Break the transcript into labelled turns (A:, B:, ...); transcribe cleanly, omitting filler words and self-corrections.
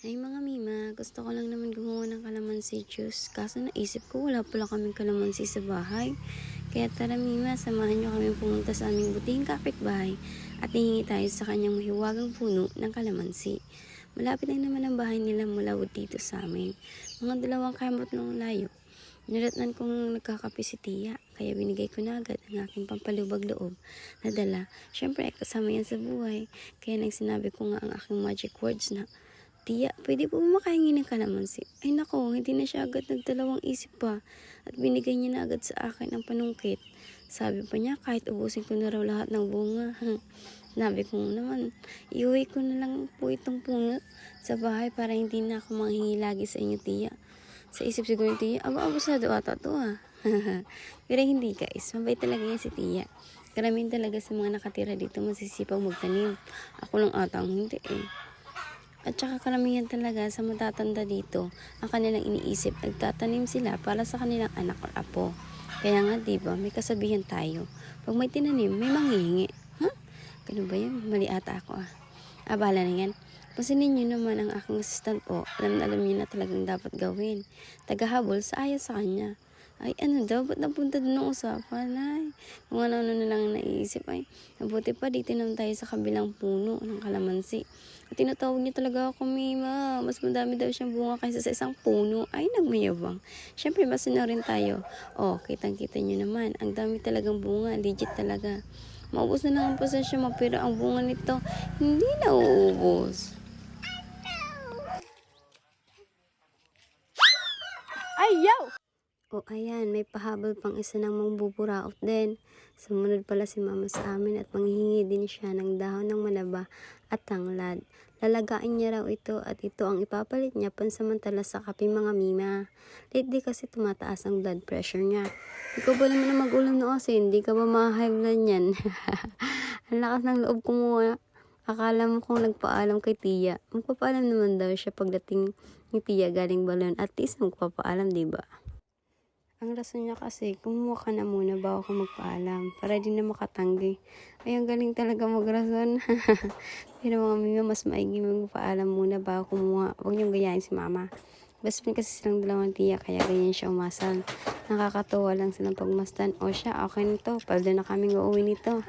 A: Ay mga Mima, gusto ko lang naman gumawa ng kalamansi juice. Kaso naisip ko wala pala kaming kalamansi sa bahay. Kaya tara Mima, samahan nyo kami pumunta sa aming buting kapitbahay at hihingi tayo sa kanyang mahiwagang puno ng kalamansi. Malapit lang naman ang bahay nila mula dito sa amin. Mga 2 kamot ng layo. Nilatnan kong nagkakape si Tia, kaya binigay ko na agad ang aking pampalubag loob na dala. Siyempre, kasama yan sa buhay. Kaya nang sinabi ko nga ang aking magic words na, Tia, pwede po makahingi ng kalamansi? Ay nako, hindi na siya agad nagdalawang isip pa at binigay niya na agad sa akin ang panungkit. Sabi pa niya kahit ubusin ko na raw lahat ng bunga. Sabi ko naman, iuwi ko na lang po itong puno sa bahay para hindi na ako manghingi lagi sa inyo, Tia. Sa isip siguro ni Tia, abusado ata to Pero hindi guys, mabait talaga yan si Tia. Karamihan talaga sa mga nakatira dito masisipag magtanim. Ako lang ata ang hindi At saka karamihan talaga sa matatanda dito, ang kanilang iniisip, nagtatanim sila para sa kanilang anak o apo. Kaya nga diba, may kasabihan tayo, pag may tinanim, may manghihingi. Ganun ba yun? Mali ata ako Bahala na yan. Pansinin nyo naman ang aking assistant po. Alam niyo na talagang dapat gawin. Tagahabol sa ayos sa kanya. Ay ano daw, ba't napunta doon ang usapan? Ay, kung ano-ano na lang naisip. Ay, mabuti pa dito naman tayo sa kabilang puno ng kalamansi. At tinatawag niya talaga ako, Mima. Mas madami daw siyang bunga kaysa sa isang puno. Ay, nagmayabang. Siyempre, masino rin tayo. Kitang-kita nyo naman. Ang dami talagang bunga. Legit talaga. Maubos na lang ang pasensya mo, pero ang bunga nito, hindi na uubos. Ayaw! Ayan, may pahabol pang isa ng mangbuburaot din. Sumunod pala si mama sa amin at manghihingi din siya ng dahon ng manaba at tanglad. Lalagain niya raw ito at ito ang ipapalit niya pansamantala sa kape mga Mima. Lately kasi tumataas ang blood pressure niya. Ikaw ba naman na mag-ulam na kasi hindi ka ba ma-high blood niyan? Ang lakas ng loob ko mo Akala mo kung nagpaalam kay Tia. Magpapaalam naman daw siya pagdating ni Tia galing balon. At least magpapaalam, diba? Ang rason niya kasi, kumuha ka na muna bago ka magpaalam para di na makatanggi. Ay, ang galing talaga magrason. Pero mga Mima, mas maigi magpaalam muna bago kumuha. Huwag niyong gayahin si mama. Best friend kasi silang dalawang Tia, kaya ganyan siya umasal. Nakakatuwa lang silang pagmastan. O siya, okay nito. Paldo na kaming uuwi nito.